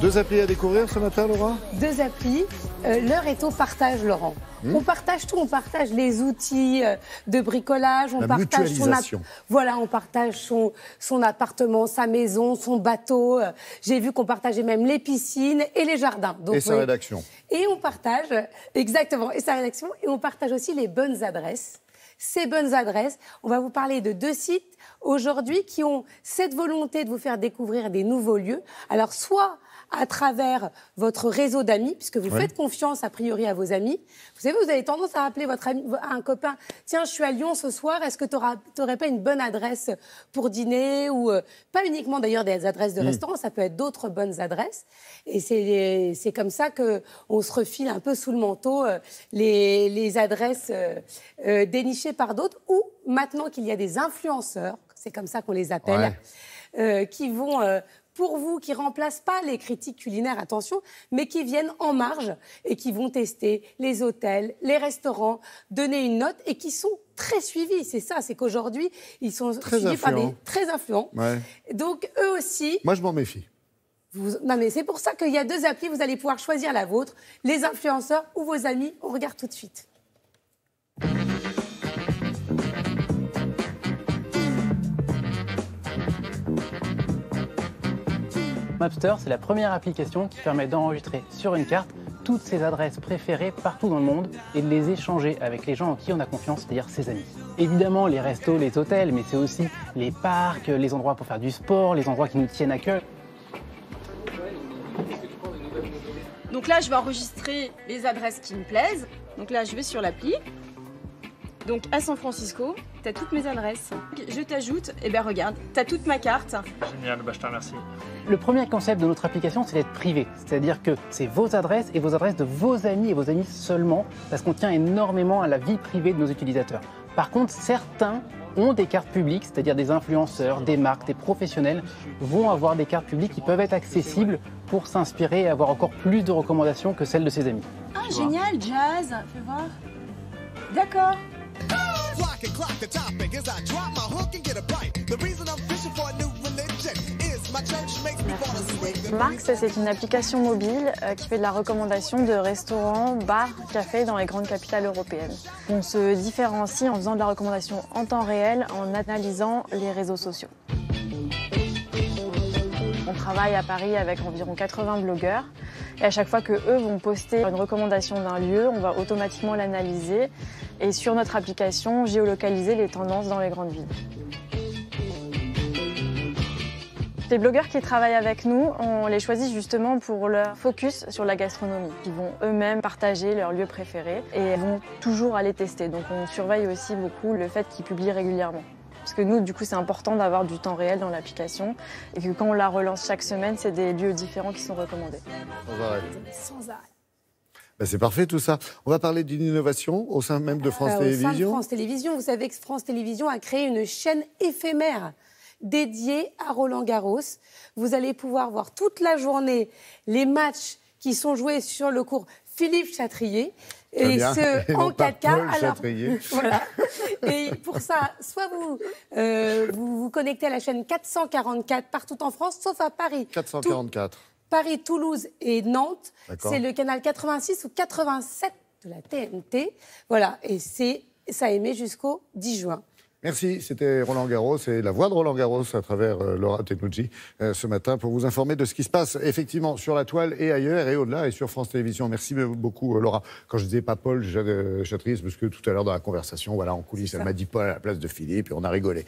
2 applis à découvrir ce matin, Laura? 2 applis. L'heure est au partage, Laurent. On partage tout, on partage les outils de bricolage, on partage on partage son appartement, sa maison, son bateau. J'ai vu qu'on partageait même les piscines et les jardins. Donc, et sa rédaction. Et on partage, exactement, et sa rédaction, et on partage aussi les bonnes adresses. Ces bonnes adresses, on va vous parler de 2 sites aujourd'hui qui ont cette volonté de vous faire découvrir des nouveaux lieux. Alors, soit à travers votre réseau d'amis, puisque vous faites confiance a priori à vos amis. Vous savez, vous avez tendance à appeler votre ami, à un copain, tiens, je suis à Lyon ce soir, est-ce que tu n'aurais pas une bonne adresse pour dîner ou pas uniquement d'ailleurs des adresses de restaurants, ça peut être d'autres bonnes adresses. Et c'est comme ça qu'on se refile un peu sous le manteau les adresses dénichées par d'autres, ou maintenant qu'il y a des influenceurs, c'est comme ça qu'on les appelle, qui vont... pour vous, qui ne remplacent pas les critiques culinaires, attention, mais qui viennent en marge et qui vont tester les hôtels, les restaurants, donner une note et qui sont très suivis. C'est ça, c'est qu'aujourd'hui, ils sont suivis par des très influents. Ouais. Donc, eux aussi... Moi, je m'en méfie. Non, mais c'est pour ça qu'il y a 2 applis, vous allez pouvoir choisir la vôtre, les influenceurs ou vos amis. On regarde tout de suite. Mapster, c'est la première application qui permet d'enregistrer sur une carte toutes ses adresses préférées partout dans le monde et de les échanger avec les gens en qui on a confiance, c'est-à-dire ses amis. Évidemment, les restos, les hôtels, mais c'est aussi les parcs, les endroits pour faire du sport, les endroits qui nous tiennent à cœur. Donc là, je vais enregistrer les adresses qui me plaisent. Donc là, je vais sur l'appli. Donc à San Francisco, tu as toutes mes adresses. Je t'ajoute, et bien regarde, tu as toute ma carte. Génial, je te remercie. Le premier concept de notre application, c'est d'être privé. C'est-à-dire que c'est vos adresses et vos adresses de vos amis et vos amis seulement, parce qu'on tient énormément à la vie privée de nos utilisateurs. Par contre, certains ont des cartes publiques, c'est-à-dire des influenceurs, des marques, des professionnels vont avoir des cartes publiques qui peuvent être accessibles pour s'inspirer et avoir encore plus de recommandations que celles de ses amis. Ah, génial, Jazz, fais voir. D'accord. Marx, c'est une application mobile qui fait de la recommandation de restaurants, bars, cafés dans les grandes capitales européennes. On se différencie en faisant de la recommandation en temps réel, en analysant les réseaux sociaux. On travaille à Paris avec environ 80 blogueurs et à chaque fois qu'eux vont poster une recommandation d'un lieu, on va automatiquement l'analyser et sur notre application, géolocaliser les tendances dans les grandes villes. Les blogueurs qui travaillent avec nous, on les choisit justement pour leur focus sur la gastronomie. Ils vont eux-mêmes partager leurs lieux préférés et vont toujours aller tester. Donc on surveille aussi beaucoup le fait qu'ils publient régulièrement. Parce que nous, du coup, c'est important d'avoir du temps réel dans l'application et que quand on la relance chaque semaine, c'est des lieux différents qui sont recommandés. Sans arrêt. Sans arrêt. Ben c'est parfait tout ça. On va parler d'une innovation au sein même de France Télévisions. Au sein de France Télévisions, vous savez que France Télévisions a créé une chaîne éphémère dédiée à Roland-Garros. Vous allez pouvoir voir toute la journée les matchs qui sont joués sur le cours Philippe Chatrier. Et ce, en 4K. Alors, voilà. Et pour ça, soit vous connectez à la chaîne 444 partout en France, sauf à Paris. 444. Paris, Toulouse et Nantes. C'est le canal 86 ou 87 de la TNT. Voilà. Et ça émet jusqu'au 10 juin. Merci, c'était Roland Garros et la voix de Roland Garros à travers Laura Tenucci ce matin pour vous informer de ce qui se passe effectivement sur la toile et ailleurs et au-delà et sur France Télévisions. Merci beaucoup Laura. Quand je disais pas Paul Chatrier, parce que tout à l'heure dans la conversation, voilà, en coulisses, elle m'a dit Paul à la place de Philippe et on a rigolé.